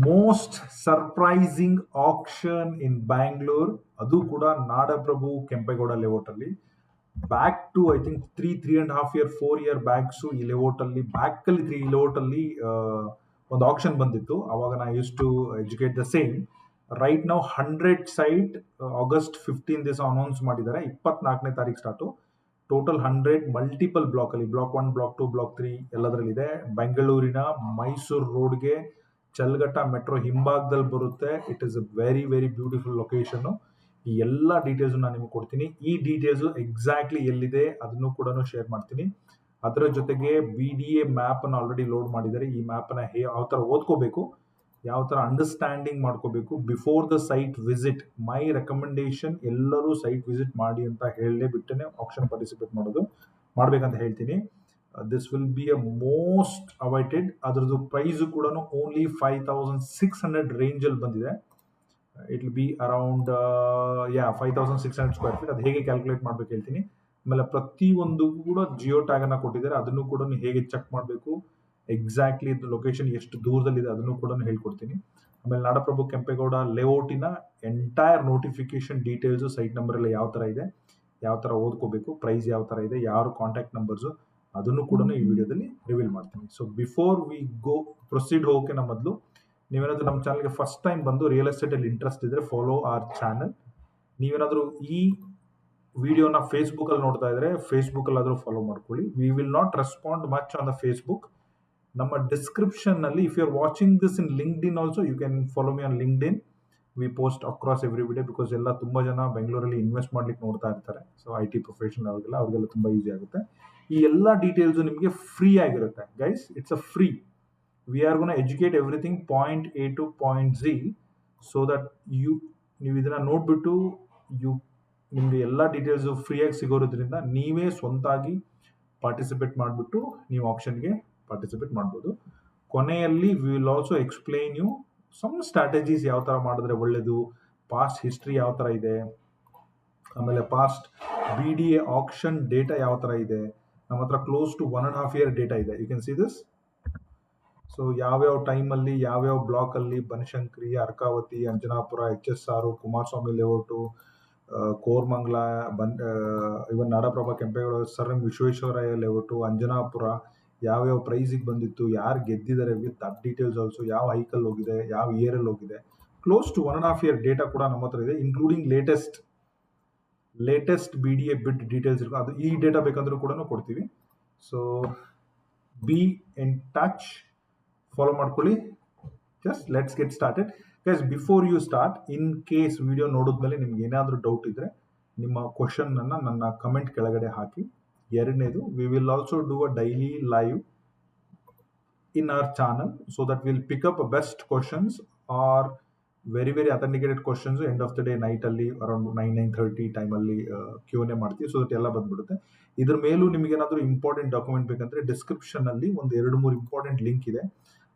Most surprising auction in Bangalore, ಅದು ಕೂಡ Nadaprabhu Kempegowda layout ಅಲ್ಲಿ. Back to I think 3.5 year 4 year back ಈ ಲೇಔಟ್ ಅಲ್ಲಿ, ಬ್ಯಾಕ್ ಅಲ್ಲಿ ಈ ಲೇಔಟ್ ಅಲ್ಲಿ ಒಂದು ಆಕ್ಷನ್ ಬಂದಿತ್ತು. ಅವಾಗ ನಾ use to educate the same. Right ನಾವು 100 ಸೈಟ್ ಆಗಸ್ಟ್ 15 ದಿವಸ ಅನೌನ್ಸ್ ಮಾಡಿದ್ದಾರೆ. 24ನೇ ತಾರೀಕು ಸ್ಟಾರ್ಟು. ಟೋಟಲ್ 100 ಮಲ್ಟಿಪಲ್ ಬ್ಲಾಕ್ ಅಲ್ಲಿ, ಬ್ಲಾಕ್ 1, ಬ್ಲಾಕ್ 2, ಬ್ಲಾಕ್ 3 ಎಲ್ಲದರಲ್ಲಿದೆ. ಬೆಂಗಳೂರಿನ ಮೈಸೂರು ರೋಡ್ಗೆ ಚಲ್ಗಟ್ಟ ಮೆಟ್ರೋ ಹಿಂಭಾಗದಲ್ಲಿ ಬರುತ್ತೆ. It is a very very beautiful location. ಈ ಎಲ್ಲ ಡೀಟೇಲ್ಸ್ ನಾನು ನಿಮಗೆ ಕೊಡ್ತೀನಿ. ಈ ಡೀಟೇಲ್ಸ್ ಎಕ್ಸಾಕ್ಟ್ಲಿ ಎಲ್ಲಿದೆ ಅದನ್ನು ಕೂಡ ಶೇರ್ ಮಾಡ್ತೀನಿ. ಅದರ ಜೊತೆಗೆ BDA ಮ್ಯಾಪ್ ಅನ್ನು ಆಲ್ರೆಡಿ ಲೋಡ್ ಮಾಡಿದ್ದಾರೆ. ಈ ಮ್ಯಾಪ್ ಅನ್ನ ಯಾವ ತರ ಓದ್ಕೋಬೇಕು, ಯಾವ ತರ ಅಂಡರ್ಸ್ಟ್ಯಾಂಡಿಂಗ್ ಮಾಡ್ಕೋಬೇಕು before the site visit. My recommendation, ಎಲ್ಲರೂ ಸೈಟ್ ವಿಸಿಟ್ ಮಾಡಿ ಅಂತ ಹೇಳಲೇ ಬಿಟ್ಟನೆ ಆಪ್ಷನ್ ಪಾರ್ಟಿಸಿಪೇಟ್ ಮಾಡ್ಬೇಕಂತ ಹೇಳ್ತೀನಿ. This will be a most awaited. ಅದರದ್ದು ಪ್ರೈಸ್ ಕೂಡ ಓನ್ಲಿ 5600 ರೇಂಜ್ ಅಲ್ಲಿ ಬಂದಿದೆ. It will be around 5600 square feet. ಅದು ಹೇಗೆ ಕ್ಯಾಲ್ಕುಲೇಟ್ ಮಾಡ್ಬೇಕು ಹೇಳ್ತೀನಿ. ಆಮೇಲೆ ಪ್ರತಿಯೊಂದು ಕೂಡ ಜಿಯೋ ಟ್ಯಾಗ್ ಅನ್ನ ಕೊಟ್ಟಿದ್ದಾರೆ. ಅದನ್ನು ಕೂಡ ಹೇಗೆ ಚೆಕ್ ಮಾಡಬೇಕು, ಎಕ್ಸಾಕ್ಟ್ಲಿ ಲೊಕೇಶನ್ ಎಷ್ಟು ದೂರದಲ್ಲಿದೆ ಅದನ್ನು ಕೂಡ ಹೇಳ್ಕೊಡ್ತೀನಿ. ಆಮೇಲೆ ನಾಡಪ್ರಭು ಕೆಂಪೇಗೌಡ ಲೇಔಟಿನ entire notification details, site number ಎಲ್ಲ ಯಾವ ತರ ಇದೆ, ಯಾವ ತರ ಓದ್ಕೋಬೇಕು, ಪ್ರೈಸ್ ಯಾವ ತರ ಇದೆ, ಯಾರು ಕಾಂಟ್ಯಾಕ್ಟ್ ನಂಬರ್ಸ್, ಅದನ್ನು ಕೂಡ ಈ ವಿಡಿಯೋದಲ್ಲಿ ರಿವೀಲ್ ಮಾಡ್ತೀನಿ. So before we go proceed ಹೋಗೋಕೆ ಮೊದಲು ನೀವೇನಾದ್ರೂ ನಮ್ಮ ಚಾನಲ್ಗೆ ಫಸ್ಟ್ ಟೈಮ್ ಬಂದು ರಿಯಲ್ ಎಸ್ಟೇಟ್ ಅಲ್ಲಿ ಇಂಟ್ರೆಸ್ಟ್ ಇದ್ರೆ ಫಾಲೋ ಅವರ್ ಚಾನಲ್. ನೀವೇನಾದ್ರೂ ಈ ವಿಡಿಯೋನ ಫೇಸ್ಬುಕ್ ಅಲ್ಲಿ ನೋಡ್ತಾ ಇದ್ರೆ ಫೇಸ್ಬುಕ್ ಅಲ್ಲಿ ಆದ್ರೂ ಫಾಲೋ ಮಾಡ್ಕೊಳ್ಳಿ. We will not respond much on the facebook. ನಮ್ಮ ಡಿಸ್ಕ್ರಿಪ್ಷನ್ ನಲ್ಲಿ, if you are watching this in LinkedIn also, you can follow me on LinkedIn. We post across every video, because ಎಲ್ಲ ತುಂಬಾ ಜನ ಬೆಂಗಳೂರಲ್ಲಿ invest ಮಾಡ್ಲಿಕ್ಕೆ ನೋಡ್ತಾ ಇರ್ತಾರೆ. ಸೊ IT ಪ್ರೊಫೆಷನಲ್ ಅವ್ರಿಗೆಲ್ಲ ತುಂಬಾ ಈಸಿ ಆಗುತ್ತೆ. ಈ ಎಲ್ಲ ಡೀಟೇಲ್ಸ್ ನಿಮಗೆ ಫ್ರೀ ಆಗಿರುತ್ತೆ guys. It's a free. We are gonna educate everything point A to point Z, so that ನೀವು ಇದನ್ನ ನೋಡ್ಬಿಟ್ಟು ನಿಮ್ಗೆ ಎಲ್ಲ ಡೀಟೇಲ್ಸ್ ಫ್ರೀಯಾಗಿ ಸಿಗೋದ್ರಿಂದ ನೀವೇ ಸ್ವಂತಾಗಿ ಪಾರ್ಟಿಸಿಪೇಟ್ ಮಾಡಿಬಿಟ್ಟು ನೀವು ಆಪ್ಷನ್ಗೆ ಪಾರ್ಟಿಸಿಪೇಟ್ ಮಾಡ್ಬೋದು. ಕೊನೆಯಲ್ಲಿ we will also explain you some strategies, ಯಾವ ತರ ಮಾಡಿದ್ರೆ ಒಳ್ಳೇದು, ಪಾಸ್ಟ್ ಹಿಸ್ಟ್ರಿ ಯಾವ ತರ ಇದೆ, ಆಮೇಲೆ ಪಾಸ್ಟ್ BDA ಆಕ್ಷನ್ ಡೇಟಾ ಯಾವ ತರ ಇದೆ. ನಮ್ಮ ಹತ್ರ ಕ್ಲೋಸ್ ಟು 1.5 year ಡೇಟಾ ಇದೆ. You can see this. So ಯಾವ್ಯಾವ ಟೈಮಲ್ಲಿ ಯಾವ್ಯಾವ ಬ್ಲಾಕ್ ಅಲ್ಲಿ Banashankari, Arkavathi, Anjanapura, HSR, Kumaraswamy layout, Koramangala, even Nadaprabhu Kempegowda, sir M Visvesvaraya layout, Anjanapura ಯಾವ್ಯಾವ ಪ್ರೈಸಿಗೆ ಬಂದಿತ್ತು, ಯಾರು ಗೆದ್ದಿದ್ದಾರೆ ವಿತ್ ದಟ್ ಡೀಟೇಲ್ಸ್ ಆಲ್ಸೋ, ಯಾವ ಹೈಕಲ್ ಹೋಗಿದೆ, ಯಾವ ಇಯರ್ ಅಲ್ಲಿ ಹೋಗಿದೆ. ಕ್ಲೋಸ್ ಟು 1.5 year ಡೇಟಾ ಕೂಡ ನಮ್ಮ ಹತ್ರ ಇದೆ, including latest BDA bid details ಇರುತ್ತೆ. ಅದು ಈ ಡೇಟಾ ಬೇಕಂದ್ರೂ ಕೂಡ ಕೊಡ್ತೀವಿ. So be in touch, follow ಮಾಡ್ಕೊಳ್ಳಿ. Just let's get started guys. Before you start, in case video ನೋಡಿದ್ಮೇಲೆ ನಿಮ್ಗೆ ಏನಾದರೂ ಡೌಟ್ ಇದ್ರೆ ನಿಮ್ಮ ಕ್ವಶನ್ ಅನ್ನ ನನ್ನ ಕಮೆಂಟ್ ಕೆಳಗಡೆ ಹಾಕಿ. ಎರಡನೇದು, V will also do a daily live in our channel, so that will pick up best questions are very very authenticated questions. End of the day night ಅಲ್ಲಿ ಅರೌಂಡ್ 9-9:30 ಟೈಮಲ್ಲಿ Q&A ಮಾಡ್ತೀವಿ. So that ಎಲ್ಲ ಬಂದ್ಬಿಡುತ್ತೆ. ಇದ್ರ ಮೇಲೂ ನಿಮ್ಗೆ ಏನಾದರೂ important document ಬೇಕಂದ್ರೆ ಡಿಸ್ಕ್ರಿಪ್ಷನ್ ಅಲ್ಲಿ ಒಂದು 2-3 ಇಂಪಾರ್ಟೆಂಟ್ ಲಿಂಕ್ ಇದೆ.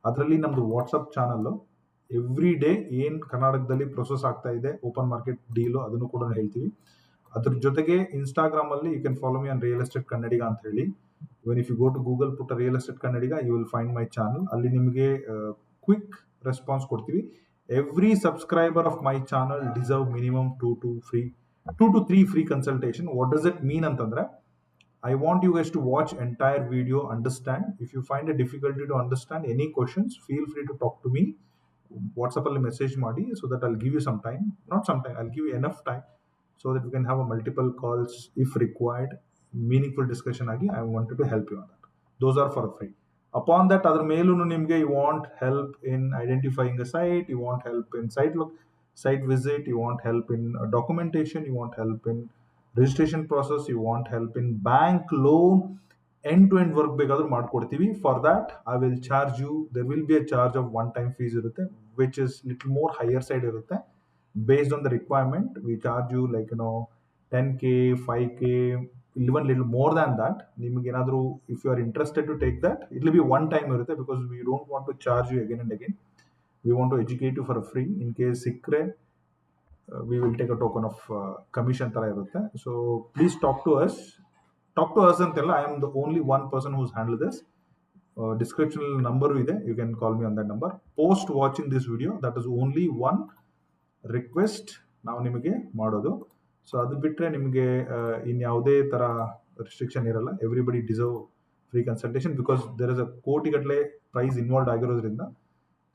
ಅದರಲ್ಲಿ ನಮ್ದು ವಾಟ್ಸಪ್ ಚಾನಲ್ ಎವ್ರಿ ಡೇ ಏನ್ ಕರ್ನಾಟಕದಲ್ಲಿ ಪ್ರೊಸೆಸ್ ಆಗ್ತಾ ಇದೆ, ಓಪನ್ ಮಾರ್ಕೆಟ್ ಡೀಲು, ಅದನ್ನು ಕೂಡ ಹೇಳ್ತೀವಿ. ಅದ್ರ ಜೊತೆಗೆ ಇನ್ಸ್ಟಾಗ್ರಾಮ್ ಅಲ್ಲಿ you can follow me on real estate Kannadiga ಅಂತ ಹೇಳಿ. Even if you go to Google, put real estate Kannadiga, you will find my channel. ಅಲ್ಲಿ ನಿಮಗೆ ಕ್ವಿಕ್ ರೆಸ್ಪಾನ್ಸ್ ಕೊಡ್ತೀವಿ. Every subscriber of my channel deserve minimum 2 to 3 free consultation. What does it mean ಅಂತಂದ್ರೆ, I want you guys to watch entire video, understand. If you find a difficulty to understand any questions, feel free to talk to me. WhatsApp ಅಲ್ಲಿ message ಮಾಡಿ, so that I'll give you some time. Not some time, I'll give you enough time so that we can have a multiple calls if required. Meaningful discussion ಆಗಿ I wanted to help you on that. Those are for free. Upon that, ಅದ್ರ ಮೇಲೂ ನಿಮಗೆ you want help in identifying a site, you want help in site visit, you want help in documentation, you want help in registration process, you want help in bank loan, end-to-end work ಬೇಕಾದ್ರೂ ಮಾಡ್ಕೊಡ್ತೀವಿ. For that I will charge you. There will be a charge of one time fees ಇರುತ್ತೆ, which is little more higher side ಇರುತ್ತೆ. Based on the requirement we charge you like 10K, 5K, even little more than that. ನಿಮ್ಗೆ ಏನಾದರೂ if you are interested to take that, it will be one time ಇರುತ್ತೆ, because we don't want to charge you again and again. V want to educate you for free. In case ಸಿಕ್ಕರೆ we will take a token of commission ತರ ಇರುತ್ತೆ. So please talk to us. Talk to us ಅಂತಲ್ಲ, I am the only one person who's handled this. Description number ಇದೆ, you can call me on that number. Post watching this video, that is only one request ನಾವು ನಿಮಗೆ ಮಾಡೋದು. So ಅದು ಬಿಟ್ಟರೆ ನಿಮಗೆ ಇನ್ಯಾವುದೇ ಥರ ರಿಸ್ಟ್ರಿಕ್ಷನ್ ಇರಲ್ಲ. Everybody deserve free consultation because there is a ಕೋಟಿಗಟ್ಟಲೆ ಪ್ರೈಸ್ ಇನ್ವಾಲ್ವ್ ಆಗಿರೋದ್ರಿಂದ.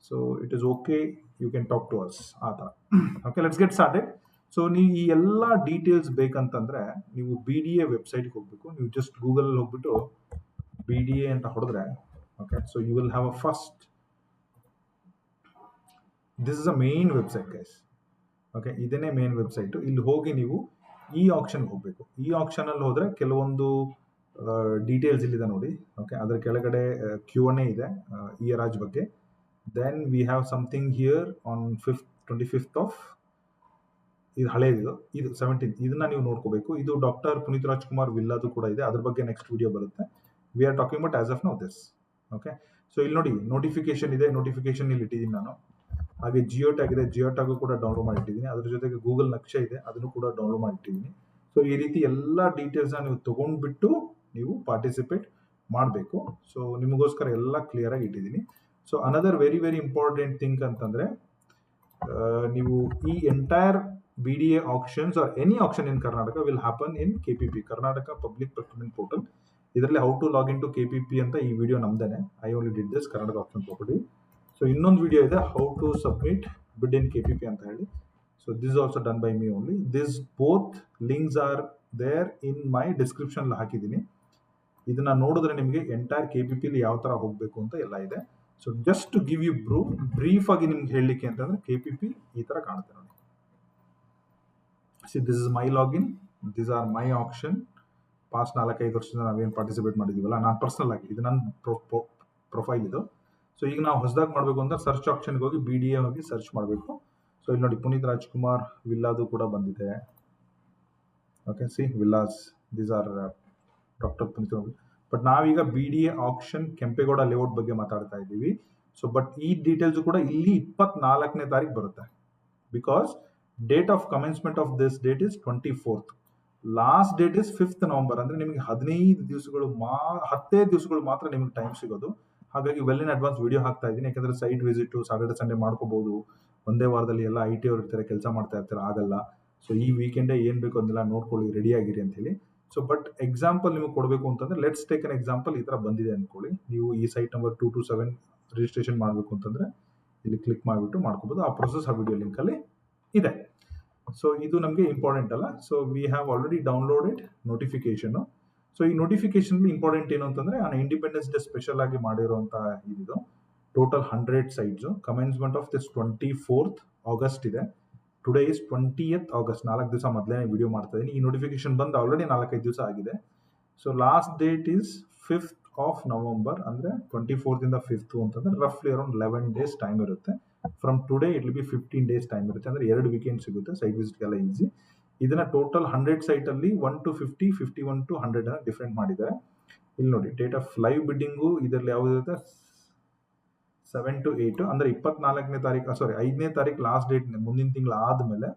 So it is okay, you can talk to us ಆ ಥರ. Okay, let's get started. So ನೀವು ಈ ಎಲ್ಲ ಡೀಟೇಲ್ಸ್ ಬೇಕಂತಂದರೆ ನೀವು BDA ವೆಬ್ಸೈಟ್ಗೆ ಹೋಗಬೇಕು. ನೀವು ಜಸ್ಟ್ ಗೂಗಲಲ್ಲಿ ಹೋಗ್ಬಿಟ್ಟು BDA ಅಂತ ಹೊಡೆದ್ರೆ, okay, so you will have a first, this is a main website guys. Okay, ಇದನ್ನೇ ಮೇನ್ ವೆಬ್ಸೈಟು. ಇಲ್ಲಿ ಹೋಗಿ ನೀವು ಈ ಆಪ್ಷನ್ಗೆ ಹೋಗಬೇಕು. ಈ ಆಪ್ಷನಲ್ಲಿ ಹೋದರೆ ಕೆಲವೊಂದು ಡೀಟೇಲ್ಸ್ ಇಲ್ಲಿದೆ ನೋಡಿ. ಓಕೆ, ಅದರ ಕೆಳಗಡೆ Q&A ಇದೆ ಇಯರಾಜ್ ಬಗ್ಗೆ. Then we have something here on 25th of, ಇದು ಹಳೇದು, ಇದು 17th, ಇದನ್ನ ನೀವು ನೋಡ್ಕೋಬೇಕು. ಇದು ಡಾಕ್ಟರ್ ಪುನೀತ್ ರಾಜ್ಕುಮಾರ್ ವಿಲ್ಲಾದು ಕೂಡ ಇದೆ, ಅದ್ರ ಬಗ್ಗೆ ನೆಕ್ಸ್ಟ್ ವಿಡಿಯೋ ಬರುತ್ತೆ. We are talking about as of now this. Okay, so ಇಲ್ಲಿ ನೋಡಿ ನೋಟಿಫಿಕೇಶನ್ ಇದೆ, ನೋಟಿಫಿಕೇಶನ್ ಇಲ್ಲಿ ಇಟ್ಟಿದ್ದೀನಿ ನಾನು. ಹಾಗೆ ಜಿಯೋ ಟ್ಯಾಗ್ ಇದೆ, ಜಿಯೋ ಟ್ಯಾಗು ಕೂಡ ಡೌನ್ಲೋಡ್ ಮಾಡಿಟ್ಟಿದ್ದೀನಿ. ಅದ್ರ ಜೊತೆಗೆ ಗೂಗಲ್ ನಕ್ಷೆ ಇದೆ, ಅದನ್ನು ಕೂಡ ಡೌನ್ಲೋಡ್ ಮಾಡಿಟ್ಟಿದ್ದೀನಿ. ಸೊ ಈ ರೀತಿ ಎಲ್ಲ ಡೀಟೇಲ್ಸ್ನ ನೀವು ತೊಗೊಂಡ್ಬಿಟ್ಟು ನೀವು ಪಾರ್ಟಿಸಿಪೇಟ್ ಮಾಡಬೇಕು. ಸೊ ನಿಮಗೋಸ್ಕರ ಎಲ್ಲ ಕ್ಲಿಯರಾಗಿ ಇಟ್ಟಿದ್ದೀನಿ. So another very very important thing ಅಂತಂದರೆ, ನೀವು ಈ entire BDA auctions or any auction in Karnataka will happen in KPP, Karnataka Public Procurement Portal. ಇದರಲ್ಲಿ how to log in to KPP ಅಂತ ಈ ವಿಡಿಯೋ ನಮ್ದೇನೆ. I only did this Karnataka option property. So ಇನ್ನೊಂದು video ಇದೆ, how to submit bid in KPP ಅಂತ ಹೇಳಿ. So this also done by me only. This both links are there in my description ಹಾಕಿದ್ದೀನಿ. ಇದನ್ನ ನೋಡಿದ್ರೆ ನಿಮಗೆ ಎಂಟೈರ್ KPPಲಿ ಯಾವ ಥರ ಹೋಗಬೇಕು ಅಂತ ಎಲ್ಲ ಇದೆ. So just to give you brief ಆಗಿ ನಿಮ್ಗೆ ಹೇಳಲಿಕ್ಕೆ ಅಂತಂದ್ರೆ, KPP ಈ ಥರ ಕಾಣುತ್ತೆ ನೋಡಿ. See, this is my login. These are my auction. Past 4-5 ವರ್ಷದಿಂದ ನಾವೇನು ಪಾರ್ಟಿಸಿಪೇಟ್ ಮಾಡಿದ್ದೀವಲ್ಲ, ನಾನು ಪರ್ಸನಲ್ ಆಗಿ, ಇದು ನನ್ನ ಪ್ರೊಫೈಲ್ ಇದು. ಸೊ ಈಗ ನಾವು ಹೊಸದಾಗಿ ಮಾಡಬೇಕು ಅಂತ ಸರ್ಚ್ ಆಪ್ಷನ್ಗೆ ಹೋಗಿ BDA ಹೋಗಿ ಸರ್ಚ್ ಮಾಡಬೇಕು. ಸೊ ಇಲ್ಲಿ ನೋಡಿ ಪುನೀತ್ ರಾಜ್ಕುಮಾರ್ ವಿಲ್ಲಾದು ಕೂಡ ಬಂದಿದೆ. Okay, C villas, these are doctor Puneeth. But ನಾವೀಗ BDA ಆಪ್ಷನ್ ಕೆಂಪೇಗೌಡ ಲೇಔಟ್ ಬಗ್ಗೆ ಮಾತಾಡ್ತಾ ಇದ್ದೀವಿ. ಸೊ ಬಟ್ ಈ ಡೀಟೇಲ್ಸು ಕೂಡ ಇಲ್ಲಿ 24ನೇ ತಾರೀಕು ಬರುತ್ತೆ. Because date of commencement of this date is 24th. Last date is 5th November. ಅಂದರೆ ನಿಮಗೆ 15 ದಿವಸಗಳು 10 ದಿವಸಗಳು ಮಾತ್ರ ನಿಮಗೆ ಟೈಮ್ ಸಿಗೋದು. ಹಾಗಾಗಿ ವೆಲ್ ಇನ್ ಅಡ್ವಾನ್ಸ್ ವಿಡಿಯೋ ಹಾಕ್ತಾ ಇದ್ದೀನಿ. ಯಾಕಂದರೆ ಸೈಟ್ ವಿಸಿಟು ಸಾಟರ್ಡೆ ಸಂಡೇ ಮಾಡ್ಕೋಬಹುದು. ಒಂದೇ ವಾರದಲ್ಲಿ ಎಲ್ಲ IT ಅವ್ರು ಇರ್ತಾರೆ, ಕೆಲಸ ಮಾಡ್ತಾ ಇರ್ತಾರೆ, ಆಗಲ್ಲ. ಸೊ ಈ ವೀಕೆಂಡೇ ಏನು ಬೇಕು ಅದನ್ನೆಲ್ಲ ನೋಡ್ಕೊಳ್ಳಿ, ರೆಡಿ ಆಗಿರಿ ಅಂತ ಹೇಳಿ. ಸೊ ಬಟ್ ಎಕ್ಸಾಂಪಲ್ ನಿಮಗೆ ಕೊಡಬೇಕು ಅಂತಂದರೆ, ಲೆಟ್ಸ್ ಟೇಕ್ ಅನ್ ಎಕ್ಸಾಂಪಲ್. ಈ ಥರ ಬಂದಿದೆ ಅಂದ್ಕೊಳ್ಳಿ. ನೀವು ಈ ಸೈಟ್ ನಂಬರ್ 227 ರಿಜಿಸ್ಟ್ರೇಷನ್ ಮಾಡಬೇಕು ಅಂತಂದರೆ ಇಲ್ಲಿ ಕ್ಲಿಕ್ ಮಾಡಿಬಿಟ್ಟು ಮಾಡ್ಕೋಬೋದು. ಆ ಪ್ರೊಸೆಸ್ ಆ ವಿಡಿಯೋ ಲಿಂಕಲ್ಲಿ ಇದೆ. ಸೊ ಇದು ನಮಗೆ ಇಂಪಾರ್ಟೆಂಟ್ ಅಲ್ಲ. So we have already downloaded notification. So ಈ ನೋಟಿಫಿಕೇಶನ್ ಇಂಪಾರ್ಟೆಂಟ್ ಏನು ಅಂತಂದರೆ, ನಾನು ಇಂಡಿಪೆಂಡೆನ್ಸ್ ಡೇ ಸ್ಪೆಷಲ್ ಆಗಿ ಮಾಡಿರೋಂಥ ಇದು total 100 sites. Commencement of this 24th August ಇದೆ. Today is 20th August. 4 ದಿವಸ ಮೊದಲೇ ವಿಡಿಯೋ ಮಾಡ್ತಾ ಇದ್ದೀನಿ. ಈ ನೋಟಿಫಿಕೇಶನ್ ಬಂದು ಆಲ್ರೆಡಿ 4-5 ದಿವಸ ಆಗಿದೆ. So last date is 5th November. ಅಂದರೆ 24th ಇಂದ 5th ಅಂತಂದರೆ ರಫ್ಲಿ ಅರೌಂಡ್ 11 days ಟೈಮ್ ಇರುತ್ತೆ. From today it will be 15 days time ಇರುತ್ತೆ. ಅಂದರೆ 2 ವೀಕೆಂಡ್ ಸಿಗುತ್ತೆ. ಸೈಟ್ ವಿಸಿಟ್ಗೆಲ್ಲ ಈಸಿ. ಇದನ್ನ ಟೋಟಲ್ 100 ಸೈಟಲ್ಲಿ 1 to 50, 51 to 100 ಡಿಫ್ರೆಂಟ್ ಮಾಡಿದ್ದಾರೆ. ಇಲ್ಲಿ ನೋಡಿ ಡೇಟ್ ಆಫ್ ಲೈವ್ ಬಿಡ್ಡಿಂಗು ಇದರಲ್ಲಿ ಯಾವುದಿರುತ್ತೆ, 7 to 8. ಅಂದರೆ 24ನೇ ತಾರೀಕು, ಸಾರಿ 5ನೇ ತಾರೀಕು ಲಾಸ್ಟ್ ಡೇಟ್. ಮುಂದಿನ ತಿಂಗಳು ಆದಮೇಲೆ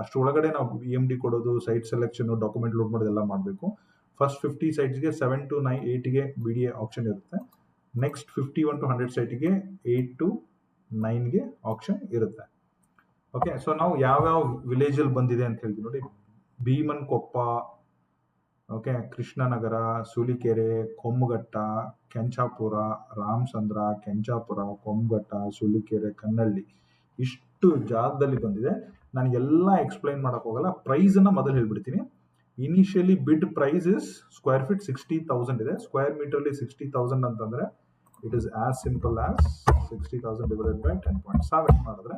ಅಷ್ಟರೊಳಗಡೆ ನಾವು EMD ಕೊಡೋದು, ಸೈಟ್ ಸೆಲೆಕ್ಷನ್, ಡಾಕ್ಯುಮೆಂಟ್ ಲೋಡ್ ಮಾಡೋದೆಲ್ಲ ಮಾಡಬೇಕು. ಫಸ್ಟ್ 50 ಸೈಟ್ಸ್ಗೆ 7 to 8ಗೆ BDA ಆಪ್ಷನ್ ಇರುತ್ತೆ. ನೆಕ್ಸ್ಟ್ 51 to 100 ಸೈಟಿಗೆ 8 to 9ಗೆ ಆಪ್ಷನ್ ಇರುತ್ತೆ. ಓಕೆ, ಸೊ ನಾವು ಯಾವ್ಯಾವ ವಿಲೇಜಲ್ಲಿ ಬಂದಿದೆ ಅಂತ ಹೇಳ್ತೀವಿ ನೋಡಿ. ಭೀಮನ್ಕೊಪ್ಪ, ಓಕೆ, ಕೃಷ್ಣನಗರ, ಸೂಲಿಕೆರೆ, ಕೊಮ್ಮಘಟ್ಟ, ಕೆಂಚಾಪುರ, ರಾಮಚಂದ್ರ, ಕೆಂಚಾಪುರ, ಕೊಮ್ಮಘಟ್ಟ, ಸೂಲಿಕೆರೆ, ಕನ್ನಳ್ಳಿ, ಇಷ್ಟು ಜಾಗದಲ್ಲಿ ಬಂದಿದೆ. ನಾನು ಎಲ್ಲ ಎಕ್ಸ್ಪ್ಲೈನ್ ಮಾಡೋಕೆ ಹೋಗಲ್ಲ. ಪ್ರೈಸನ್ನು ಮೊದಲು ಹೇಳ್ಬಿಡ್ತೀನಿ. ಇನಿಷಿಯಲಿ ಬಿಡ್ ಪ್ರೈಸ್ ಇಸ್ ಸ್ಕ್ವೇರ್ ಫೀಟ್ 60,000 ಇದೆ. ಸ್ಕ್ವೇರ್ ಮೀಟರ್ಲಿ 60,000 ಅಂತಂದರೆ it is as simple as 60,000 divided by 10.7 ಮಾಡಿದ್ರೆ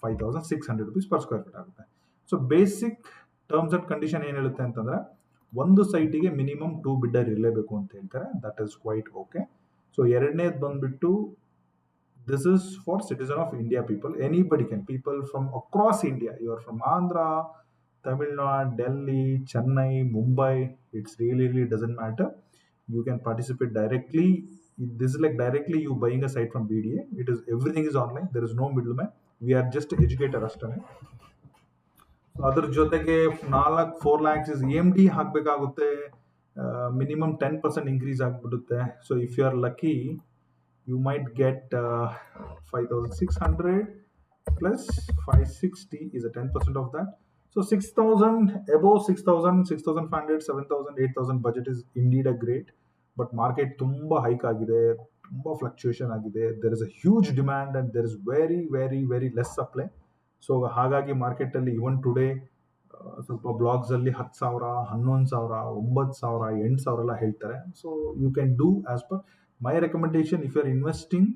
5,600 rupees per ಸ್ಕ್ವೇರ್ ಫೀಟ್ ಆಗುತ್ತೆ. So basic terms and condition ಏನು ಹೇಳುತ್ತೆ ಅಂತಂದರೆ, ಒಂದು ಸೈಟಿಗೆ ಮಿನಿಮಮ್ 2 ಬಿಡ್ಡರ್ ಇರಲೇಬೇಕು ಅಂತ ಹೇಳ್ತಾರೆ. That is quite okay. So ಎರಡನೇದು ಬಂದುಬಿಟ್ಟು, this is for citizen of India people. Anybody can, people from across India. You are from Andhra, Tamilnadu, Delhi, Chennai, Mumbai, it's really doesn't matter. You can participate directly. This is like directly you buying a site from BDA. It is, everything is online. There is no middleman. We are just educator ಅಷ್ಟೇ. ಅದ್ರ ಜೊತೆಗೆ 4 lakhs is EMD ಹಾಕಬೇಕಾಗುತ್ತೆ. Minimum 10% increase ಆಗಿಬಿಡುತ್ತೆ. So if you are lucky, you might get 5,600 plus 560 is a 10% of that. So 6,000, above 6,000, 6,500, 7,000, 8,000 budget is indeed a great. But market tumba hike agide, tumba fluctuation agide. There is a huge demand and there is very, very, very less supply. So ಹಾಗಾಗಿ ಮಾರ್ಕೆಟಲ್ಲಿ even today ಸ್ವಲ್ಪ blogs ಅಲ್ಲಿ 10,000, 11,000, 9,000, 8,000 ಎಲ್ಲ ಹೇಳ್ತಾರೆ. So you can do as per my recommendation. If you are investing,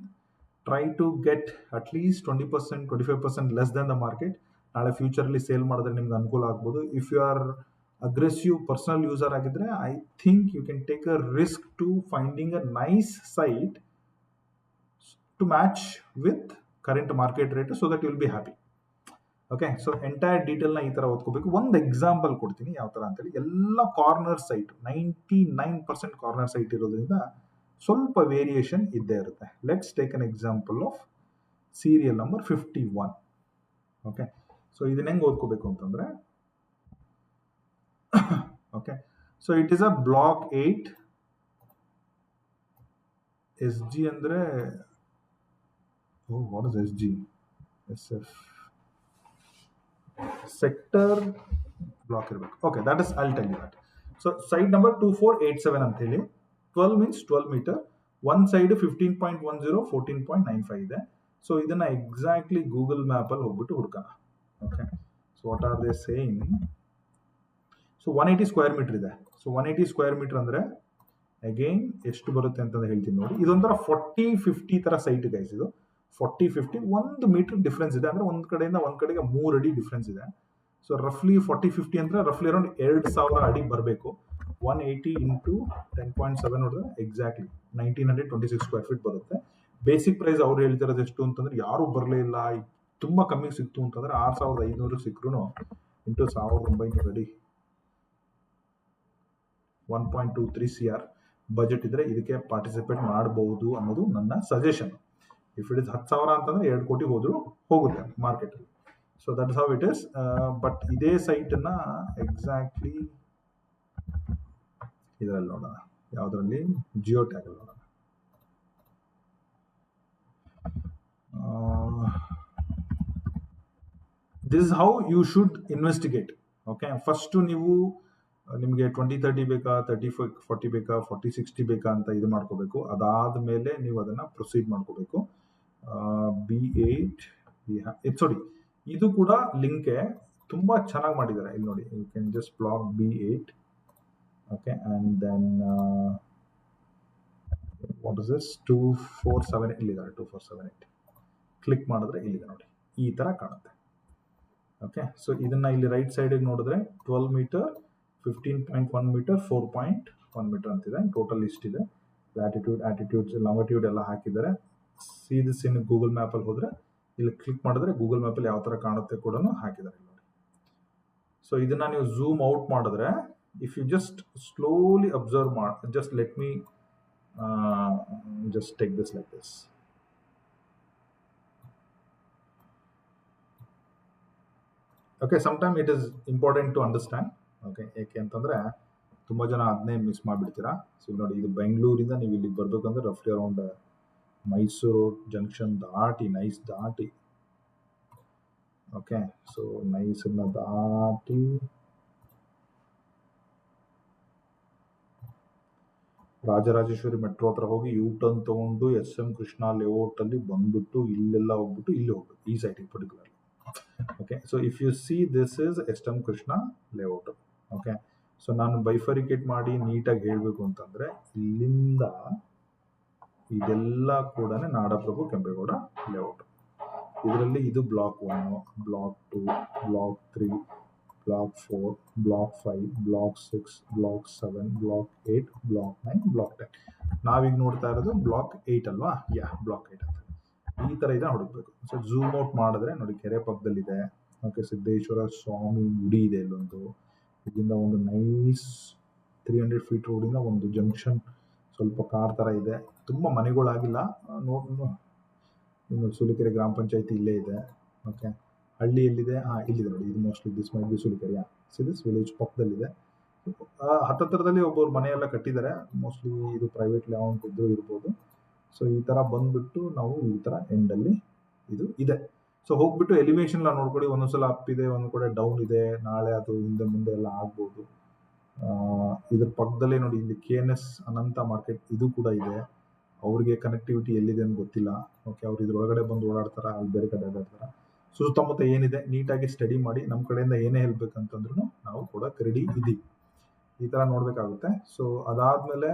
try to get at least 20%, 25% less than the market. ನಾಳೆ ಫ್ಯೂಚರಲ್ಲಿ sale ಮಾಡಿದ್ರೆ ನಿಮ್ಗೆ ಅನುಕೂಲ ಆಗ್ಬೋದು. If you are aggressive personal user ಆಗಿದ್ರೆ, I think you can take a risk to finding a nice site to match with current market rate so that you will be happy. Okay, so entire ಡೀಟೇಲ್ನ ಈ ಥರ ಓದ್ಕೋಬೇಕು. ಒಂದು example ಕೊಡ್ತೀನಿ ಯಾವ ಥರ ಅಂತೇಳಿ. ಎಲ್ಲ ಕಾರ್ನರ್ ಸೈಟ್, 99% ಕಾರ್ನರ್ ಸೈಟ್ ಇರೋದ್ರಿಂದ ಸ್ವಲ್ಪ ವೇರಿಯೇಷನ್ ಇದ್ದೇ ಇರುತ್ತೆ. Let's take an example of serial number 51. Okay, so ಇದನ್ನ ಹೆಂಗೆ ಓದ್ಕೋಬೇಕು ಅಂತಂದ್ರೆ, okay, so it is a block 8. S G ಅಂದರೆ, what is S G? S F sector block ಇರಬೇಕು. Okay, that is I'll tell you that. So site number 2487 ಅಂತ ಹೇಳಿ, 12 means 12 metre, one side 15.10, 14.95 ಇದೆ. So ಇದನ್ನ exactly Google map ಅಲ್ಲಿ ಹೋಗ್ಬಿಟ್ಟು ಹುಡ್ಕೋಣ. Okay, so what are they saying? So 180 square meter ಇದೆ. So 180 square meter ಅಂದ್ರೆ ಅಗೈನ್ ಎಷ್ಟು ಬರುತ್ತೆ ಅಂತ ಹೇಳ್ತೀನಿ ನೋಡಿ. ಇದೊಂಥರ 40-50 ತರ ಸೈಟ್ ಗೈಸ್. ಇದು 40-50 1 ಮೀಟರ್ ಡಿಫ್ರೆನ್ಸ್ ಇದೆ. ಅಂದ್ರೆ ಒಂದ್ ಕಡೆಯಿಂದ ಒಂದ್ ಕಡೆಗೆ 3 ಅಡಿ ಡಿಫ್ರೆನ್ಸ್ ಇದೆ. ಸೊ ರಫ್ಲಿ 40-50 ಅಂದ್ರೆ ರಫ್ಲಿ ಅರೌಂಡ್ 2,000 ಅಡಿ ಬರಬೇಕು. 180 ಇಂಟು 10.7 ನೋಡಿದ್ರೆ ಎಕ್ಸಾಕ್ಟ್ಲಿ 1926 ಸ್ಕ್ವೇರ್ ಫೀಟ್ ಬರುತ್ತೆ. ಬೇಸಿಕ್ ಪ್ರೈಸ್ ಅವ್ರು ಹೇಳ್ತಿರೋದು ಎಷ್ಟು ಅಂತಂದ್ರೆ, ಯಾರು ಬರಲೇ ಇಲ್ಲ, ತುಂಬಾ ಕಮ್ಮಿ ಸಿಕ್ತು ಅಂತಂದ್ರೆ 6,500 ಸಿಕ್ಕರು ಇಂಟು 1,900 ಅಡಿ 1.23 CR ಬಜೆಟ್ ಇದ್ರೆ ಇದಕ್ಕೆ ಪಾರ್ಟಿಸಿಪೇಟ್ ಮಾಡಬಹುದು ಅನ್ನೋದು ನನ್ನ ಸಜೆಷನ್. ಇಫ್ ಇಟ್ ಇಸ್ 10,000 ಅಂತಂದ್ರೆ 2 ಕೋಟಿ ಹೋಗುತ್ತೆ ಮಾರ್ಕೆಟ್ ಅಲ್ಲಿ. So that is how it is. But ಇದೇ ಸೈಟ್ ಅನ್ನ ಎಕ್ಸಾಕ್ಟ್ಲಿ ಇದರಲ್ಲಿ ನೋಡೋಣ. ಯಾವ್ದ್ರಲ್ಲಿ? ಜಿಯೋ ಟ್ಯಾಗ್ ಅಲ್ಲಿ ನೋಡೋಣ. This is how you should investigate. Okay, first ನೀವು ನಿಮಗೆ 20-30 ಬೇಕಾ, 30-40 ಬೇಕಾ, 40-60 ಬೇಕಾ ಅಂತ ಇದು ಮಾಡ್ಕೋಬೇಕು. ಅದಾದ್ಮೇಲೆ ನೀವು ಅದನ್ನ ಪ್ರೊಸೀಡ್ ಮಾಡ್ಕೋಬೇಕು. B8 ಸಾರಿ, ಇದು ಕೂಡ ಲಿಂಕೆ ತುಂಬಾ ಚೆನ್ನಾಗಿ ಮಾಡಿದ್ದಾರೆ. ಇಲ್ಲಿ ನೋಡಿ, you can just block B8. Okay, and then what is this? 2478 ಇಲ್ಲಿದ್ದಾರೆ. 2478 ಕ್ಲಿಕ್ ಮಾಡಿದ್ರೆ ಇಲ್ಲಿದೆ ನೋಡಿ, ಈ ತರ ಕಾಣುತ್ತೆ. ಓಕೆ, ಸೊ ಇದನ್ನ ಇಲ್ಲಿ ರೈಟ್ ಸೈಡ್ ನೋಡಿದ್ರೆ 12 ಮೀಟರ್, 15.1 ಮೀಟರ್, 4.1 ಮೀಟರ್ ಅಂತಿದೆ. ಟೋಟಲ್ ಇಷ್ಟಿದೆ. ಲ್ಯಾಟಿಟ್ಯೂಡ್, ಆಟಿಟ್ಯೂಡ್, ಲಾಂಗಿಟ್ಯೂಡ್ ಎಲ್ಲ ಹಾಕಿದ್ದಾರೆ. See this in Google map ಅಲ್ಲಿ ಹೋದ್ರೆ ಇಲ್ಲಿ ಕ್ಲಿಕ್ ಮಾಡಿದ್ರೆ ಗೂಗಲ್ ಮ್ಯಾಪ್ ಅಲ್ಲಿ ಯಾವ ತರ ಕಾಣುತ್ತೆ ಕೂಡ ಹಾಕಿದ್ದಾರೆ ನೋಡಿ. ಸೊ ಇದನ್ನ ನೀವು ಝೂಮ್ ಔಟ್ ಮಾಡಿದ್ರೆ, if you just slowly observe ಮಾಡಿ, just let me just take this like this. Okay, sometimes it is important to understand. Okay, ಏಕೆ ಅಂತಂದ್ರೆ ತುಂಬಾ ಜನ ಅದನ್ನೇ ಮಿಸ್ ಮಾಡಿಬಿಡ್ತೀರಾ. ಸೊ ನೋಡಿ, ಇದು ಬೆಂಗಳೂರಿಂದ ನೀವು ಇಲ್ಲಿಗೆ ಬರ್ಬೇಕಂದ್ರೆ ರಫ್ಲಿ ಅರೌಂಡ್ ಮೈಸೂರು ಜಂಕ್ಷನ್ ದಾಟಿ, ನೈಸ್ ದಾಟಿ, ಓಕೆ, ಸೊ ನೈಸನ್ನ ದಾಟಿ ರಾಜರಾಜೇಶ್ವರಿ ಮೆಟ್ರೋ ಹತ್ರ ಹೋಗಿ ಯೂ ಟರ್ನ್ ತಗೊಂಡು SM ಕೃಷ್ಣ ಲೇಔಟ್ ಅಲ್ಲಿ ಬಂದ್ಬಿಟ್ಟು ಇಲ್ಲೆಲ್ಲ ಹೋಗ್ಬಿಟ್ಟು ಇಲ್ಲಿ ಹೋಗ್ಬೇಕು, ಈ ಸೈಟಿಗೆ particularly. Okay, so if you see this is SM Krishna layout. Okay, so ನಾನು ಬೈಫರಿಕೇಟ್ ಮಾಡಿ ನೀಟಾಗಿ ಹೇಳ್ಬೇಕು ಅಂತಂದ್ರೆ, ಇಲ್ಲಿಂದ ಇದೆಲ್ಲ ಕೂಡ ನಾಡಪ್ರಭು ಕೆಂಪೇಗೌಡ ಲೇಔಟ್. ಇದರಲ್ಲಿ ಇದು block 1, block 2, block 3, block 4, block 5, block 6, block 7, block 8, block 9, block 10. ನಾವೀಗ ನೋಡ್ತಾ ಇರೋದು ಬ್ಲಾಕ್ 8 ಅಲ್ವಾ? ಬ್ಲಾಕ್ 8 ಅಂತ ಈ ತರ ಇದನ್ನ ಹುಡುಕ್ಬೇಕು. ಸೊ ಝೂಮ್ ಔಟ್ ಮಾಡಿದ್ರೆ ನೋಡಿ, ಕೆರೆ ಪಕ್ಕದಲ್ಲಿದೆ. ಓಕೆ, ಸಿದ್ದೇಶ್ವರ ಸ್ವಾಮಿ ಗುಡಿ ಇದೆ ಇಲ್ಲೊಂದು. ಇದರಿಂದ ಒಂದು ನೈಸ್ 300 ಫೀಟ್ ರೋಡಿಂದ ಒಂದು ಜಂಕ್ಷನ್ ಸ್ವಲ್ಪ ಕಾರ್ ತರ ಇದೆ. ತುಂಬಾ ಮನೆಗಳಾಗಿಲ್ಲ. ಇನ್ನು ಸುಲಿಕೆರೆ ಗ್ರಾಮ ಪಂಚಾಯತಿ ಇಲ್ಲೇ ಇದೆ. ಓಕೆ, ಹಳ್ಳಿ ಎಲ್ಲಿದೆ? ಇಲ್ಲಿದೆ ನೋಡಿ, ಇದು mostly this might be Sulikere. This village ಪಕ್ಕದಲ್ಲಿದೆ. ಹತ್ತತ್ರದಲ್ಲಿ ಒಬ್ಬರು ಮನೆಯೆಲ್ಲ ಕಟ್ಟಿದ್ದಾರೆ. ಮೋಸ್ಟ್ಲಿ ಇದು ಪ್ರೈವೇಟ್ ಲೇಔಟ್ ಇದ್ರೂ ಇರ್ಬೋದು. ಸೊ ಈ ತರ ಬಂದ್ಬಿಟ್ಟು ನಾವು ಈ ತರ ಎಂಡಲ್ಲಿ ಇದು ಇದೆ. ಸೊ ಹೋಗ್ಬಿಟ್ಟು ಎಲಿವೇಶನ್ ಎಲ್ಲ ನೋಡ್ಕೊಳ್ಳಿ, ಒಂದೊಂದ್ಸಲ ಅಪ್ ಇದೆ, ಒಂದೊಂದ್ ಕಡೆ ಡೌನ್ ಇದೆ, ನಾಳೆ ಅದು ಹಿಂದೆ ಮುಂದೆ ಎಲ್ಲ ಆಗ್ಬೋದು. ಇದ್ರ ಪಕ್ಕದಲ್ಲೇ ನೋಡಿ, ಇಲ್ಲಿ KNS ಅನಂತ ಮಾರ್ಕೆಟ್ ಇದು ಕೂಡ ಇದೆ. ಅವ್ರಿಗೆ ಕನೆಕ್ಟಿವಿಟಿ ಎಲ್ಲಿದೆ ಅಂತ ಗೊತ್ತಿಲ್ಲ. ಓಕೆ, ಅವ್ರು ಇದ್ರೊಳಗಡೆ ಬಂದು ಓಡಾಡ್ತಾರ, ಅಲ್ಲಿ ಬೇರೆ ಕಡೆ ಓಡಾಡ್ತಾರ. ಸುತ್ತಮುತ್ತ ಏನಿದೆ ನೀಟಾಗಿ ಸ್ಟಡಿ ಮಾಡಿ, ನಮ್ಮ ಕಡೆಯಿಂದ ಏನೇ ಹೆಲ್ಪ್ ಬೇಕಂತಂದ್ರೂ ನಾವು ಕೂಡ ರೆಡಿ ಇದ್ದೀವಿ. ಈ ತರ ನೋಡ್ಬೇಕಾಗುತ್ತೆ. ಸೊ ಅದಾದ್ಮೇಲೆ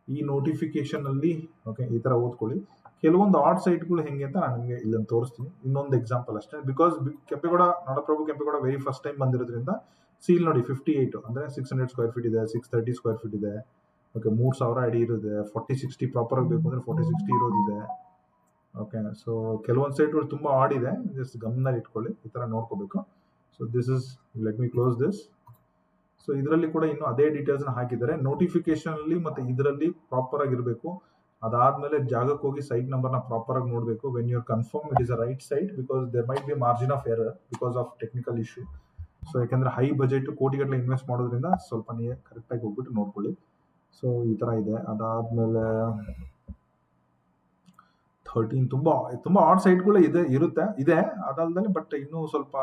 ಈ ನೋಟಿಫಿಕೇಶನ್ ಅಲ್ಲಿ ಓಕೆ ಈ ತರ ಓದ್ಕೊಳ್ಳಿ. ಕೆಲವೊಂದು ಆಡ್ ಸೈಟ್ಗಳು ಹೆಂಗೆ ಅಂತ ನಾನು ನಿಮಗೆ ಇಲ್ಲೊಂದು ತೋರಿಸ್ತೀನಿ, ಇನ್ನೊಂದು ಎಕ್ಸಾಂಪಲ್ ಅಷ್ಟೇ. ಬಿಕಾಸ್ ಕೆಂಪೇಗೌಡ ನಾಡಪ್ರಭು ಕೆಂಪೇಗೌಡ ವೆರಿ ಫಸ್ಟ್ ಟೈಮ್ ಬಂದಿರೋದ್ರಿಂದ ಸೀಲ್ ನೋಡಿ 58 ಅಂದ್ರೆ 600 ಸ್ಕ್ವೇರ್ ಫೀಟ್ ಇದೆ, 630 ಸ್ಕ್ವೇರ್ ಫೀಟ್ ಇದೆ. ಓಕೆ, 3000 ಅಡಿ ಇರುತ್ತೆ. 40-60 ಪ್ರಾಪರ್ ಆಗಿ ಬೇಕು ಅಂದ್ರೆ 40-60 ಇರೋದಿದೆ. ಓಕೆ, ಸೊ ಕೆಲವೊಂದು ಸೈಟ್ಗಳು ತುಂಬಾ ಆಡ್ ಇದೆ, ಜಸ್ಟ್ ಗಮನದಲ್ಲಿ ಇಟ್ಕೊಳ್ಳಿ, ಈ ತರ ನೋಡ್ಕೋಬೇಕು. So this is, let me close this. So ಇದರಲ್ಲಿ ಕೂಡ ಇನ್ನು ಅದೇ ಡೀಟೇಲ್ಸ್ ನ ಹಾಕಿದ್ದಾರೆ ನೋಟಿಫಿಕೇಶನ್ ಅಲ್ಲಿ, ಮತ್ತೆ ಇದರಲ್ಲಿ ಪ್ರಾಪರ್ ಆಗಿರಬೇಕು. ಅದಾದ್ಮೇಲೆ ಜಾಗಕ್ಕೆ ಹೋಗಿ ಸೈಟ್ ನಂಬರ್ ನ ಪ್ರಾಪರ್ ಆಗಿ ನೋಡಬೇಕು. When you confirm it is a right site, because there might be margin of error because of technical issue. So ಯಾಕಂದ್ರೆ ಹೈ ಬಜೆಟ್ ಕೋಟಿಗಟ್ಟಲೆ ಇನ್ವೆಸ್ಟ್ ಮಾಡೋದ್ರಿಂದ ಸ್ವಲ್ಪ ನೀವು ಕರೆಕ್ಟ್ ಆಗಿ ಹೋಗ್ಬಿಟ್ಟು ನೋಡ್ಕೊಳ್ಳಿ. ಸೊ ಈ ತರ ಇದೆ. ಅದಾದ್ಮೇಲೆ 13 ತುಂಬಾ ತುಂಬಾ ಆಡ್ ಸೈಟ್ಗಳು ಇದೆ ಅದಲ್ದಲೆ, ಬಟ್ ಇನ್ನೂ ಸ್ವಲ್ಪ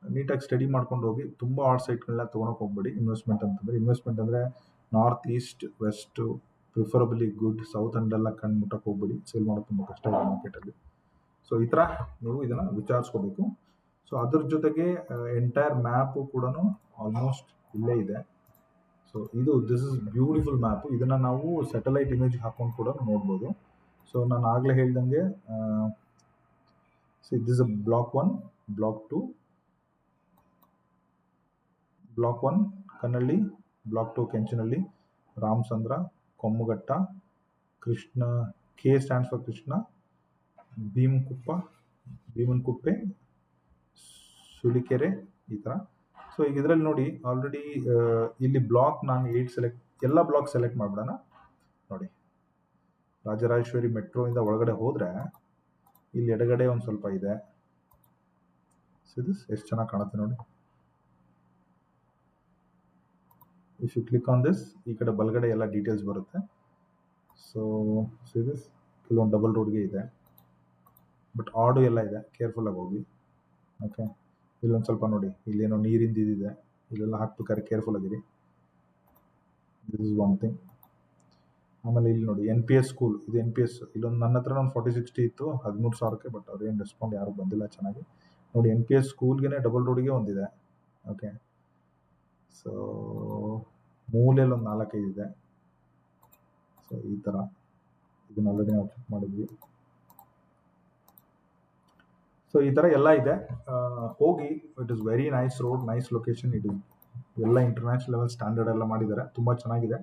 ನೀಟಾಗಿ ಸ್ಟಡಿ ಮಾಡ್ಕೊಂಡು ಹೋಗಿ. ತುಂಬಾ ಆಡ್ ಸೈಟ್ಗಳನ್ನ ತೊಗೊಳಕ್ ಹೋಗ್ಬೇಡಿ. ಇನ್ವೆಸ್ಟ್ಮೆಂಟ್ ಅಂದ್ರೆ north east west preferably good, south ಅಂಡೆಲ್ಲ ಕಣ್ ಮುಟ್ಟಕ್ಕೆ ಹೋಗ್ಬೇಡಿ. ಸೇಲ್ ಮಾಡೋದು ತುಂಬಾ ಕಷ್ಟ ಇದೆ ಮಾರ್ಕೆಟಲ್ಲಿ. ಸೊ ಈ ತರ ನೀವು ಇದನ್ನ ವಿಚಾರಿಸ್ಕೋಬೇಕು. ಸೊ ಅದ್ರ ಜೊತೆಗೆ ಎಂಟೈರ್ ಮ್ಯಾಪ್ ಕೂಡ ಆಲ್ಮೋಸ್ಟ್ ಇಲ್ಲೇ ಇದೆ. So this is beautiful map. ಇದನ್ನ ನಾವು ಸ್ಯಾಟಲೈಟ್ ಇಮೇಜ್ ಹಾಕೊಂಡು ಕೂಡ ನೋಡ್ಬೋದು. ಸೊ ನಾನು ಆಗ್ಲೇ ಹೇಳ್ದಂಗೆ this block 1, block 2, block 1 Kannalli, block 2 Kenchanahalli, Ramasandra, Kommaghatta, Krishna, K stands for Krishna, Bheemanakuppe, Sulikere, ಈ ತರ. ಸೊ ಈಗ ಇದರಲ್ಲಿ ನೋಡಿ ಆಲ್ರೆಡಿ ಇಲ್ಲಿ ಬ್ಲಾಕ್ ನಾನು 8 ಎಲ್ಲ ಬ್ಲಾಕ್ ಸೆಲೆಕ್ಟ್ ಮಾಡ್ಬಿಡೋಣ. ನೋಡಿ, ರಾಜರಾಜೇಶ್ವರಿ ಮೆಟ್ರೋ ಇಂದ ಒಳಗಡೆ ಹೋದ್ರೆ ಇಲ್ಲಿ ಎಡಗಡೆ ಒಂದು ಸ್ವಲ್ಪ ಇದೆ. ಎಷ್ಟು ಚೆನ್ನಾಗಿ ಕಾಣುತ್ತೆ ನೋಡಿ. If you click on this, ಈ ಕಡೆ ಬಲಗಡೆ ಎಲ್ಲ ಡೀಟೇಲ್ಸ್ ಬರುತ್ತೆ. ಸೊ ದಿಸ್ ಕೆಲವೊಂದು ಡಬಲ್ ರೋಡ್ಗೆ ಇದೆ, ಬಟ್ ಆಡು ಎಲ್ಲ ಇದೆ, ಕೇರ್ಫುಲ್ ಆಗಿ ಹೋಗಿ. ಓಕೆ, ಇಲ್ಲೊಂದು ಸ್ವಲ್ಪ ನೋಡಿ, ಇಲ್ಲೇನೋ ನೀರಿಂದ ಇದಿದೆ, ಇಲ್ಲೆಲ್ಲ ಹಾಕ್ಬೇಕಾದ್ರೆ ಕೇರ್ಫುಲ್ ಆಗಿರಿ. This is one thing. ಆಮೇಲೆ ಇಲ್ಲಿ ನೋಡಿ NPS ಸ್ಕೂಲ್, ಇದು NPS. ಇಲ್ಲೊಂದು ನನ್ನ ಹತ್ರ ಒಂದು 40-60 ಇತ್ತು 13,000ಕ್ಕೆ, ಬಟ್ ಅವ್ರೇನು ರೆಸ್ಪಾಂಡ್ ಯಾರು ಬಂದಿಲ್ಲ ಚೆನ್ನಾಗಿ. ನೋಡಿ NPS ಸ್ಕೂಲ್ಗೆ ಡಬಲ್ ರೋಡ್ಗೆ ಒಂದಿದೆ. ಓಕೆ, ಸೊ ಮೂಲೆಯಲ್ಲಿ ಒಂದು 4-5 ಇದೆ. ಸೊ ಈ ತರ ಇದನ್ನ ಆಲ್ರೆಡಿ ನಾವು ಚೆಕ್ ಮಾಡಿದ್ವಿ. ಸೊ ಈ ತರ ಎಲ್ಲ ಇದೆ, ಹೋಗಿ. It is very nice road, nice location. ಇದು ಎಲ್ಲ ಇಂಟರ್ನ್ಯಾಷನಲ್ ಲೆವೆಲ್ ಸ್ಟ್ಯಾಂಡರ್ಡ್ ಎಲ್ಲ ಮಾಡಿದ್ದಾರೆ, ತುಂಬಾ ಚೆನ್ನಾಗಿದೆ.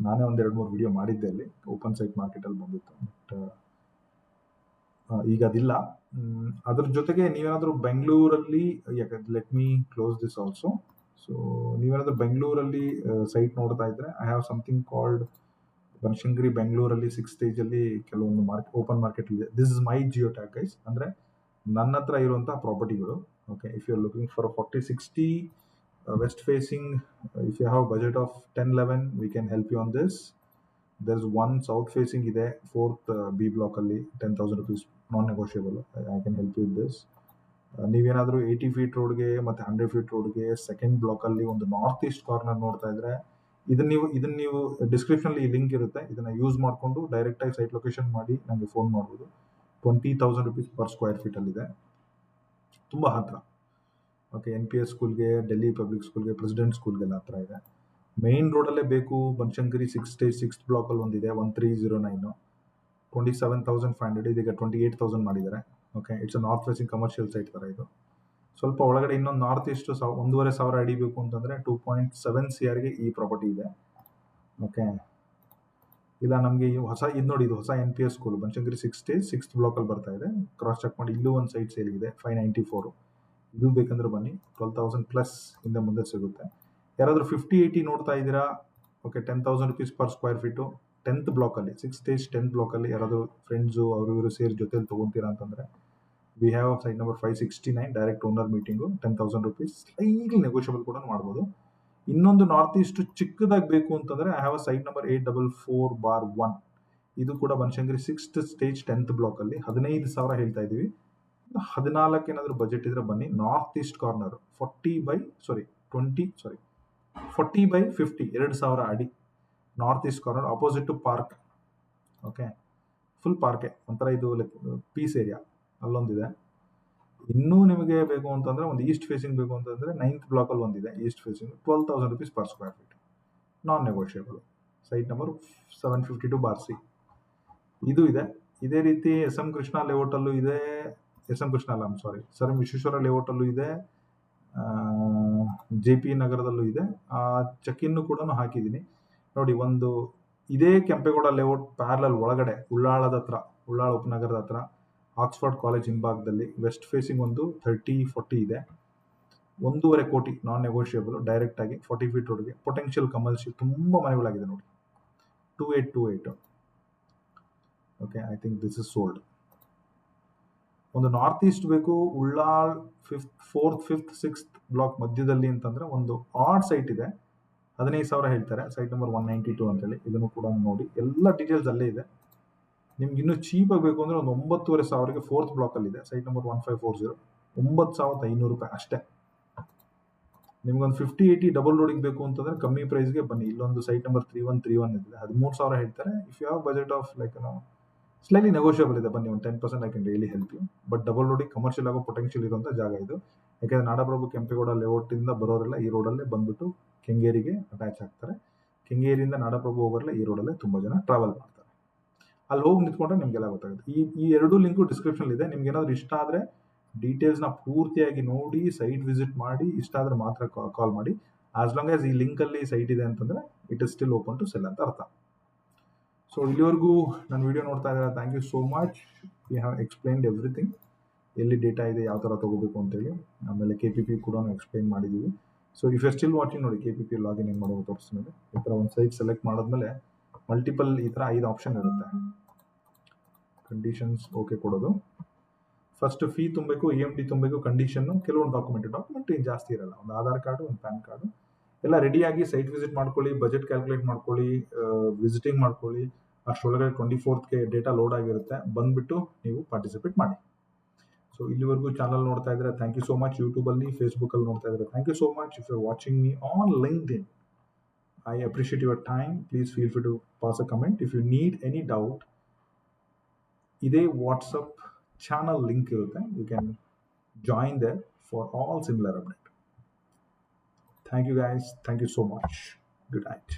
ನಾನೇ ಒಂದು 2-3 ವಿಡಿಯೋ ಮಾಡಿದ್ದೆ ಅಲ್ಲಿ, ಓಪನ್ ಸೈಟ್ ಮಾರ್ಕೆಟ್ ಅಲ್ಲಿ ಬಂದಿತ್ತು. ಬಟ್ ಈಗ ಅದಿಲ್ಲ. ಅದ್ರ ಜೊತೆಗೆ ನೀವೇನಾದ್ರೂ ಬೆಂಗಳೂರಲ್ಲಿ, let me close this also. So ನೀವೇನಾದ್ರೂ ಬೆಂಗಳೂರಲ್ಲಿ ಸೈಟ್ ನೋಡ್ತಾ ಇದ್ರೆ, I have something called Banashankari ಬೆಂಗಳೂರಲ್ಲಿ 6 ಸ್ಟೇಜ್ ಅಲ್ಲಿ ಕೆಲವೊಂದು ಓಪನ್ ಮಾರ್ಕೆಟ್ ಇದೆ. This is my geo tag guys, ಅಂದ್ರೆ ನನ್ನ ಹತ್ರ ಇರುವಂತಹ ಪ್ರಾಪರ್ಟಿಗಳು. Okay, if you are looking for 40-60 west facing, if you have a budget of 10-11, we can help you on this. There's one south facing ಇದೆ 4th B block ಅಲ್ಲಿ 10,000 rupees non negotiable. I can help you with this. ನೀವೇನಾದ್ರೂ 80 feet ರೋಡ್ಗೆ ಮತ್ತೆ 100 feet ರೋಡ್ಗೆ second block ಅಲ್ಲಿ ಒಂದು north east corner ನೋಡ್ತಾ ಇದ್ರೆ, ಇದನ್ನ ನೀವು ಡಿಸ್ಕ್ರಿಪ್ಷನ್ ಅಲ್ಲಿ ಲಿಂಕ್ ಇರುತ್ತೆ, ಇದನ್ನ ಯೂಸ್ ಮಾಡ್ಕೊಂಡು ಡೈರೆಕ್ಟ್ ಆಗಿ ಸೈಟ್ ಲೊಕೇಶನ್ ಮಾಡಿ ನನಗೆ ಫೋನ್ ಮಾಡ್ಬೋದು. 20,000 rupees per square feet ಅಲ್ಲಿ ಇದೆ, ತುಂಬಾ ಹತ್ರ. ಓಕೆ, NPS ಸ್ಕೂಲ್ಗೆ, ಡೆಲ್ಲಿ ಪಬ್ಲಿಕ್ ಸ್ಕೂಲ್ಗೆ, ಪ್ರೆಸಿಡೆಂಟ್ ಸ್ಕೂಲ್ಗೆಲ್ಲ ಹತ್ರ ಇದೆ. ಮೇನ್ ರೋಡಲ್ಲೇ ಬೇಕು. ಬನಶಂಕರಿ 6 ಸ್ಟೇಜ್ 6th ಬ್ಲಾಕ್ ಅಲ್ಲಿ ಒಂದಿದೆ 1309, 27,500, ಇದೀಗ 28,000 ಮಾಡಿದ್ದಾರೆ. Okay, it's a north facing commercial site ತರ ಇದು. ಸ್ವಲ್ಪ ಒಳಗಡೆ ಇನ್ನೊಂದು ನಾರ್ತ್ ಈಸ್ಟ್ 1,500 ಅಡಿ ಬೇಕು ಅಂತಂದ್ರೆ 2.7 CR ಗೆ ಈ ಪ್ರಾಪರ್ಟಿ ಇದೆ. ಓಕೆ, ಇಲ್ಲ ನಮಗೆ ಹೊಸ ಇದು ನೋಡಿ, ಇದು ಹೊಸ NPS school Banashankari 6 stage 6th block ಅಲ್ಲಿ ಬರ್ತಾ ಇದೆ. ಕ್ರಾಸ್ ಚೆಕ್ ಮಾಡಿ, ಇಲ್ಲೂ ಒಂದು ಸೈಟ್ ಸೇಲ್ ಇದೆ 594. ಇದು ಬೇಕಂದ್ರೆ ಬನ್ನಿ, 12,000 ಪ್ಲಸ್ ಹಿಂದೆ ಮುಂದೆ ಸಿಗುತ್ತೆ. ಯಾರಾದ್ರೂ 50-80 ನೋಡ್ತಾ ಇದ್ದೀರಾ, okay, 10,000 rupees per square feet 10th block ಅಲ್ಲಿ 6 ಸ್ಟೇಜ್ 10th ಬ್ಲಾಕ್ ಅಲ್ಲಿ ಯಾರಾದ್ರೂ ಫ್ರೆಂಡ್ಸು ಅವರು ಇವರು ಸೇರಿ ಜೊತೆಲಿ ತಗೊಂತೀರಾ ಅಂತಂದ್ರೆ, we have site number 569, direct owner meeting, 10,000 rupees, slightly negotiable ಕೂಡ ಮಾಡ್ಬೋದು. ಇನ್ನೊಂದು ನಾರ್ತ್ ಈಸ್ಟ್ ಚಿಕ್ಕದಾಗಿ ಬೇಕು ಅಂತಂದ್ರೆ, I have a site number 844/1. ಇದು ಕೂಡ Banashankari 6th stage 10th block ಅಲ್ಲಿ 15,000 ಹೇಳ್ತಾ ಇದೀವಿ. 14 ಏನಾದ್ರು ಬಜೆಟ್ ಇದ್ರೆ ಬನ್ನಿ. ನಾರ್ತ್ ಈಸ್ಟ್ ಕಾರ್ನರ್ 40/50 2,000 ಅಡಿ. North east corner opposite to park. Okay, full ಪಾರ್ಕೆ, ಒಂಥರ ಇದು ಪೀಸ್ ಏರಿಯಾ ಅಲ್ಲೊಂದಿದೆ. ಇನ್ನೂ ನಿಮಗೆ ಬೇಕು ಅಂತಂದ್ರೆ ಒಂದು ಈಸ್ಟ್ ಫೇಸಿಂಗ್ ಬೇಕು ಅಂತಂದ್ರೆ 9th ಬ್ಲಾಕ್ ಅಲ್ಲಿ ಒಂದಿದೆ East facing, 12,000 rupees per square feet, non negotiable. Site number 752/C ಇದು ಇದೆ. ಇದೇ ರೀತಿ ಎಸ್ ಎಂ ಕೃಷ್ಣ ಲೇಔಟ್ ಅಲ್ಲೂ ಇದೆ. ಎಸ್ ಎಂ ಕೃಷ್ಣ ಅಲ್ಲ, ಸಾರಿ, ಸರ್ ಎಂ ವಿಶ್ವೇಶ್ವರ ಲೇಔಟ್ ಅಲ್ಲೂ ಇದೆ. JP ನಗರದಲ್ಲೂ ಇದೆ. ಚೆಕ್-ಇನ್ ಕೂಡ ಹಾಕಿದ್ದೀನಿ ನೋಡಿ. ಒಂದು ಇದೇ ಕೆಂಪೇಗೌಡ ಲೇಔಟ್ ಪ್ಯಾರಲಲ್ ಒಳಗಡೆ ಉಳ್ಳಾಳ ಉಪನಗರದ ಹತ್ರ ಆಕ್ಸ್ಫರ್ಡ್ ಕಾಲೇಜ್ ಹಿಂಭಾಗದಲ್ಲಿ ವೆಸ್ಟ್ ಫೇಸಿಂಗ್ ಒಂದು 30-40 ಇದೆ. 1.5 ಕೋಟಿ ನಾನ್ ನೆಗೋಷಿಯಬಲ್, ಡೈರೆಕ್ಟ್ ಆಗಿ 40 ಫೀಟ್ ರೋಡ್ಗೆ. ಪೊಟೆನ್ಷಿಯಲ್ ಕಮರ್ಷಿಯಲ್ ತುಂಬಾ ಮನೆಗಳಾಗಿದೆ ನೋಡಿ. 2828. Okay, I think this is sold. ಒಂದು ನಾರ್ತ್ ಈಸ್ಟ್ ಬೇಕು, Ullal 4th 5th 6th block ಮಧ್ಯದಲ್ಲಿ ಅಂತಂದ್ರೆ ಒಂದು ಆಡ್ ಸೈಟ್ ಇದೆ. 15,000 ಹೇಳ್ತಾರೆ. ಸೈಟ್ ನಂಬರ್ 192 ಅಂತೇಳಿ. ಇದನ್ನು ಕೂಡ ನೋಡಿ, ಎಲ್ಲ ಡೀಟೇಲ್ಸ್ ಅಲ್ಲೇ ಇದೆ. ನಿಮ್ಗೆ ಇನ್ನೂ ಚೀಪ್ ಆಗಬೇಕು ಅಂದ್ರೆ ಒಂದು 9,500ಗೆ 4th ಬ್ಲಾಕ್ ಅಲ್ಲಿ ಇದೆ. ಸೈಟ್ ನಂಬರ್ 1540, 9,500 ರೂಪಾಯಿ ಅಷ್ಟೇ. ನಿಮ್ಗೊಂದು 50-80 ಡಬಲ್ ರೋಡಿಂಗ್ ಬೇಕು ಅಂತಂದ್ರೆ ಕಮ್ಮಿ ಪ್ರೈಸ್ಗೆ ಬನ್ನಿ. ಇಲ್ಲೊಂದು ಸೈಟ್ ನಂಬರ್ 3131 ಇದೆ, 13,000 ಹೇಳ್ತಾರೆ. If you have budget of slightly negotiable ಇದೆ, ಬನ್ನಿ. ಒಂದು 10% I can really help you. But double roading commercial ಆಗೋ ಪೊಟೆನ್ಷಿಯಲ್ ಇರುವಂತ ಜಾಗ ಇದು. ಯಾಕಂದ್ರೆ ನಾಡಪ್ರಭು ಕೆಂಪೇಗೌಡ ಲೇಔಟ್ ಇಂದ ಬರೋರೆಲ್ಲ ಈ ರೋಡಲ್ಲೇ ಬಂದ್ಬಿಟ್ಟು ಕೆಂಗೇರಿಗೆ ಅಟ್ಯಾಚ್ ಆಗ್ತಾರೆ. ಕೆಂಗೇರಿಯಿಂದ ನಾಡಪ್ರಭು ಹೋಗೋರೆಲ್ಲ ಈ ರೋಡಲ್ಲೇ ತುಂಬಾ ಜನ ಟ್ರಾವೆಲ್ ಮಾಡ್ತಾರೆ. ಅಲ್ಲಿ ಹೋಗಿ ನಿಂತ್ಕೊಂಡ್ರೆ ನಿಮ್ಗೆಲ್ಲ ಗೊತ್ತಾಗುತ್ತೆ. ಈ ಎರಡು ಲಿಂಕು ಡಿಸ್ಕ್ರಿಪ್ಷನ್ ಇದೆ. ನಿಮ್ಗೆ ಏನಾದ್ರು ಇಷ್ಟ ಆದ್ರೆ ಡೀಟೇಲ್ಸ್ ನ ಪೂರ್ತಿಯಾಗಿ ನೋಡಿ, ಸೈಟ್ ವಿಸಿಟ್ ಮಾಡಿ, ಇಷ್ಟ ಆದ್ರೆ ಮಾತ್ರ ಕಾಲ್ ಮಾಡಿ. ಆಸ್ ಲಾಂಗ್ ಆಸ್ ಈ ಲಿಂಕ್ ಅಲ್ಲಿ ಸೈಟ್ ಇದೆ ಅಂತಂದ್ರೆ it is still open to sell ಅಂತ ಅರ್ಥ. ಸೊ ಇಲ್ಲಿವರೆಗೂ ನನ್ನ ವಿಡಿಯೋ ನೋಡ್ತಾ ಇದ್ದಾರೆ, thank you so much. We have explained everything, ಎಲ್ಲಿ ಡೇಟಾ ಇದೆ, ಯಾವ ಥರ ತಗೋಬೇಕು ಅಂತೇಳಿ. ಆಮೇಲೆ KPP ಕೂಡ ಎಕ್ಸ್ಪ್ಲೈನ್ ಮಾಡಿದ್ದೀವಿ. So if you still watching ನೋಡಿ, KPP ಲಾಗಿನ್ ಹೆಂಗೆ ಮಾಡೋದು ತೋರಿಸ್ತೀನಿ. ಈ ಥರ ಒಂದು ಸೈಟ್ ಸೆಲೆಕ್ಟ್ ಮಾಡಿದ್ಮೇಲೆ ಮಲ್ಟಿಪಲ್ ಈ ಥರ 5 ಆಪ್ಷನ್ ಇರುತ್ತೆ. ಕಂಡೀಷನ್ಸ್ ಓಕೆ ಕೊಡೋದು, ಫಸ್ಟ್ ಫೀ ತುಂಬಬೇಕು, EMD ತುಂಬಬೇಕು, ಕಂಡೀಷನ್, ಕೆಲವೊಂದು ಡಾಕ್ಯುಮೆಂಟ್ ಏನು ಜಾಸ್ತಿ ಇರಲ್ಲ. ಒಂದು ಆಧಾರ್ ಕಾರ್ಡು, ಒಂದು ಪ್ಯಾನ್ ಕಾರ್ಡು, ಎಲ್ಲ ರೆಡಿಯಾಗಿ ಸೈಟ್ ವಿಸಿಟ್ ಮಾಡ್ಕೊಳ್ಳಿ, ಬಜೆಟ್ ಕ್ಯಾಲ್ಕುಲೇಟ್ ಮಾಡ್ಕೊಳ್ಳಿ, ವಿಸಿಟಿಂಗ್ ಮಾಡ್ಕೊಳ್ಳಿ. ಅಷ್ಟರೊಳಗಡೆ 24th ಡೇಟಾ ಲೋಡ್ ಆಗಿರುತ್ತೆ. ಬಂದ್ಬಿಟ್ಟು ನೀವು ಪಾರ್ಟಿಸಿಪೇಟ್ ಮಾಡಿ. ಸೊ ಇಲ್ಲಿವರೆಗೂ ಚಾನಲ್ ನೋಡ್ತಾ ಇದ್ರೆ ಥ್ಯಾಂಕ್ ಯು ಸೋ ಮಚ್. ಯೂಟ್ಯೂಬಲ್ಲಿ, ಫೇಸ್ಬುಕ್ಕಲ್ಲಿ ನೋಡ್ತಾ ಇದ್ರೆ thank you so much. If you watching me on LinkedIn, I appreciate your time. Please feel free to pass a comment. If you need any doubt, ಇದೇ WhatsApp channel link ಇರುತ್ತೆ. You can join there for all similar update. Thank you guys. Thank you so much. Good night.